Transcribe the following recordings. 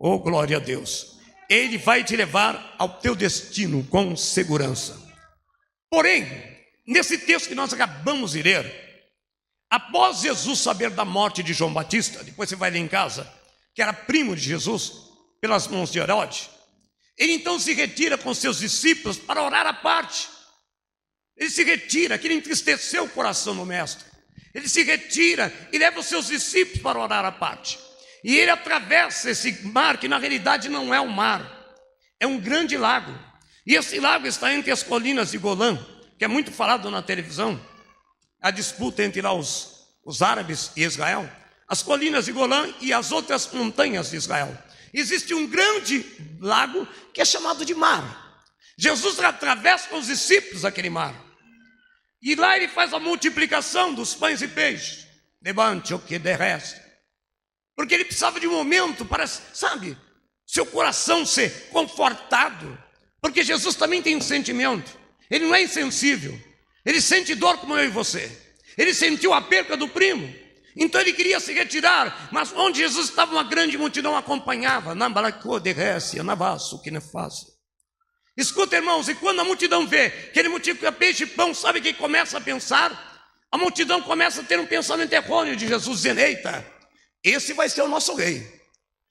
Oh, glória a Deus. Ele vai te levar ao teu destino com segurança. Porém, nesse texto que nós acabamos de ler, após Jesus saber da morte de João Batista, depois você vai ler em casa, que era primo de Jesus, pelas mãos de Herodes, ele então se retira com seus discípulos para orar à parte. Ele se retira, que ele entristeceu o coração do mestre. Ele se retira e leva os seus discípulos para orar à parte. E ele atravessa esse mar, que na realidade não é um mar, é um grande lago. E esse lago está entre as colinas de Golã, que é muito falado na televisão, a disputa entre lá os árabes e Israel, as colinas de Golã e as outras montanhas de Israel. Existe um grande lago que é chamado de mar. Jesus atravessa com os discípulos aquele mar. E lá ele faz a multiplicação dos pães e peixes. Levante o que derrete. Porque ele precisava de um momento para, sabe, seu coração ser confortado. Porque Jesus também tem um sentimento. Ele não é insensível. Ele sente dor como eu e você. Ele sentiu a perca do primo. Então ele queria se retirar. Mas onde Jesus estava, uma grande multidão acompanhava. Na balacô derrece, na vaso que não é fácil. Escuta, irmãos, e quando a multidão vê que ele multiplica peixe e pão, sabe quem começa a pensar? A multidão começa a ter um pensamento errôneo de Jesus, dizendo: eita, esse vai ser o nosso rei.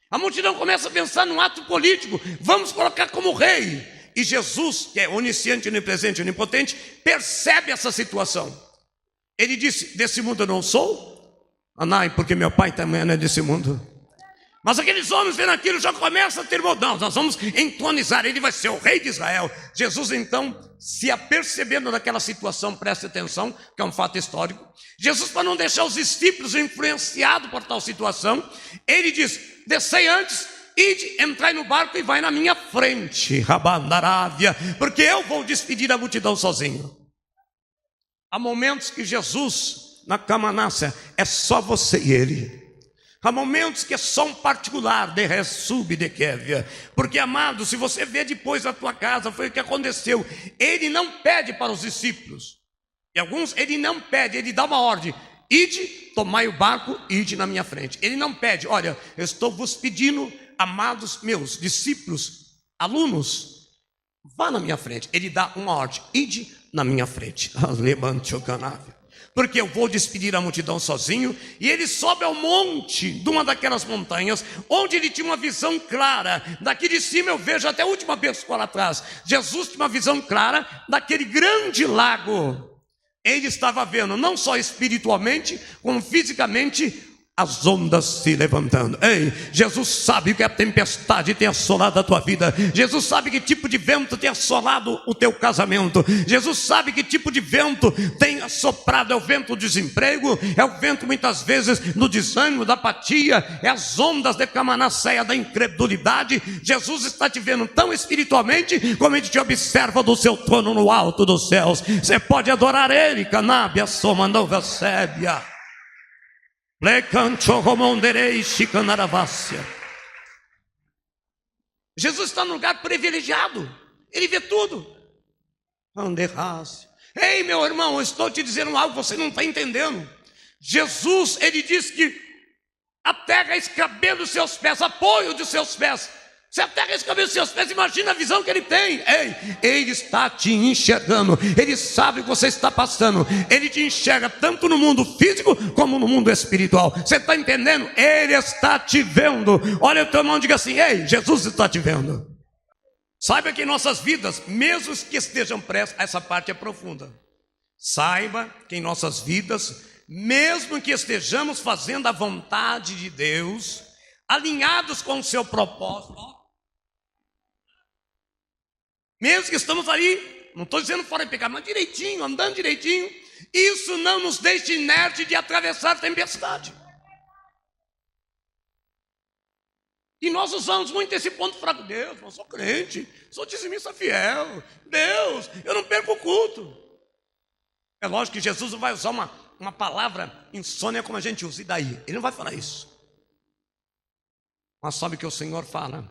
A multidão começa a pensar num ato político, vamos colocar como rei. E Jesus, que é onisciente, onipresente, onipotente, percebe essa situação. Ele disse: desse mundo eu não sou, Anai, porque meu pai também não é desse mundo. Mas aqueles homens vendo aquilo já começam a ter modão. Nós vamos entronizar, ele vai ser o rei de Israel. Jesus então, se apercebendo daquela situação, preste atenção, que é um fato histórico. Jesus, para não deixar os discípulos influenciados por tal situação, ele diz: descei antes, ide, entrai no barco e vai na minha frente, Rabandarávia, porque eu vou despedir a multidão sozinho. Há momentos que Jesus, na Camanácia, é só você e ele. Há momentos que é só um particular, de resub de Kévia. Porque, amado, se você vê depois da tua casa, foi o que aconteceu. Ele não pede para os discípulos. E alguns, ele não pede, ele dá uma ordem: ide, tomai o barco, ide na minha frente. Ele não pede: olha, eu estou vos pedindo, amados meus discípulos, alunos, vá na minha frente. Ele dá uma ordem: ide na minha frente. Levante o canável. Porque eu vou despedir a multidão sozinho. E ele sobe ao monte de uma daquelas montanhas, onde ele tinha uma visão clara. Daqui de cima eu vejo até a última pessoa lá atrás. Jesus tinha uma visão clara daquele grande lago. Ele estava vendo, não só espiritualmente, como fisicamente, as ondas se levantando. Ei, Jesus sabe que a tempestade tem assolado a tua vida. Jesus sabe que tipo de vento tem assolado o teu casamento. Jesus sabe que tipo de vento tem assoprado. É o vento do desemprego, é o vento muitas vezes do desânimo, da apatia, é as ondas de Camanasseia, da incredulidade. Jesus está te vendo tão espiritualmente como ele te observa do seu trono no alto dos céus. Você pode adorar ele, Canábia, Somandova Sébia. Jesus está num lugar privilegiado. Ele vê tudo. Ei, meu irmão, eu estou te dizendo algo que você não está entendendo. Jesus, ele diz que a terra escabelo dos seus pés, apoio dos seus pés. Se a terra escabelo dos seus pés, imagina a visão que ele tem. Ei, ele está te enxergando. Ele sabe o que você está passando. Ele te enxerga tanto no mundo físico como no mundo espiritual. Você está entendendo? Ele está te vendo. Olha o teu irmão e diga assim: ei, Jesus está te vendo. Saiba que em nossas vidas, mesmo que estejam prestes, essa parte é profunda. Saiba que em nossas vidas, mesmo que estejamos fazendo a vontade de Deus, alinhados com o seu propósito, mesmo que estamos ali, não estou dizendo fora de pecado, mas direitinho, andando direitinho, isso não nos deixa inerte de atravessar a tempestade. E nós usamos muito esse ponto fraco: Deus, eu sou crente, sou dizimista fiel, Deus, eu não perco o culto. É lógico que Jesus não vai usar uma palavra insônia como a gente usa, e daí? Ele não vai falar isso. Mas sabe o que o Senhor fala?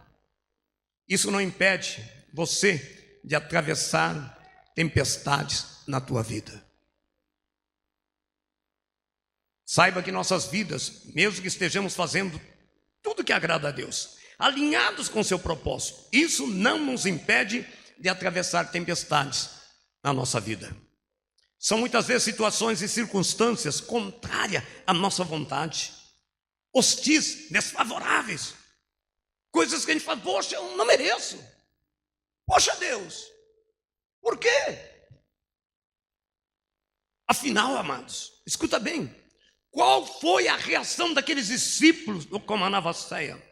Isso não impede você de atravessar tempestades na tua vida. Saiba que nossas vidas, mesmo que estejamos fazendo tudo que agrada a Deus, alinhados com seu propósito. Isso não nos impede de atravessar tempestades na nossa vida. São muitas vezes situações e circunstâncias contrárias à nossa vontade, hostis, desfavoráveis, coisas que a gente fala, poxa, eu não mereço. Poxa, Deus, por quê? Afinal, amados, escuta bem, qual foi a reação daqueles discípulos do Comanavaceia?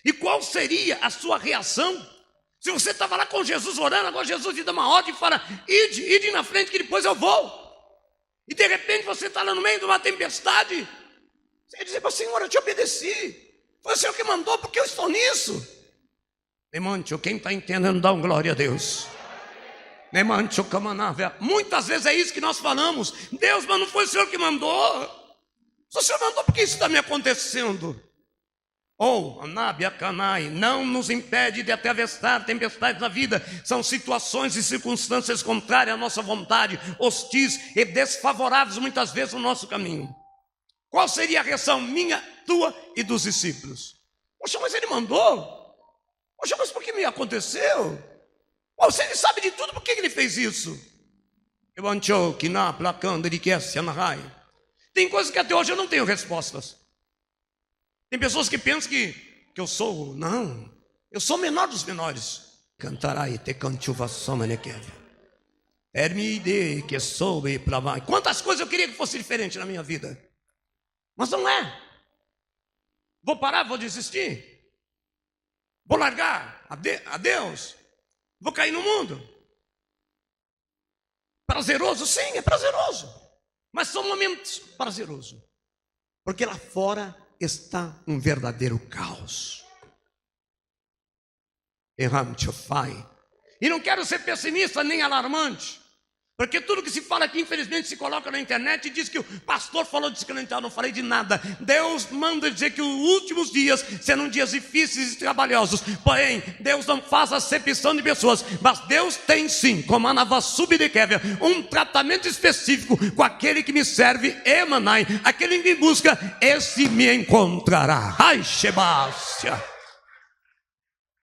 E qual seria a sua reação se você estava lá com Jesus orando, agora Jesus te dá uma ordem e fala, ide na frente que depois eu vou. E de repente você está lá no meio de uma tempestade, você diz para o Senhor, eu te obedeci. Foi o Senhor que mandou, porque eu estou nisso. Quem está entendendo, dá um glória a Deus. Muitas vezes é isso que nós falamos. Deus, mas não foi o Senhor que mandou. Se o Senhor mandou, por que isso está me acontecendo? Anábia Canai, não nos impede de atravessar tempestades da vida. São situações e circunstâncias contrárias à nossa vontade, hostis e desfavoráveis muitas vezes no nosso caminho. Qual seria a reação minha, tua e dos discípulos? Poxa, mas ele mandou. Poxa, mas por que me aconteceu? Se ele sabe de tudo, por que ele fez isso? Tem coisas que até hoje eu não tenho respostas. Tem pessoas que pensam que eu sou, não, eu sou o menor dos menores. Cantarai te cantuvaçomanequeve. Ermide que soube para vai. Quantas coisas eu queria que fosse diferente na minha vida, mas não é. Vou parar, vou desistir, vou largar, adeus, vou cair no mundo. Prazeroso? Sim, é prazeroso, mas são momentos prazerosos, porque lá fora está um verdadeiro caos. E não quero ser pessimista nem alarmante, porque tudo que se fala aqui, infelizmente, se coloca na internet e diz que o pastor falou disso, que eu não falei de nada. Deus manda dizer que os últimos dias serão dias difíceis e trabalhosos. Porém, Deus não faz acepção de pessoas, mas Deus tem sim, como a Navassubi de Kévia, um tratamento específico com aquele que me serve, Emanai, aquele que me busca, esse me encontrará. Ai, Shebácia.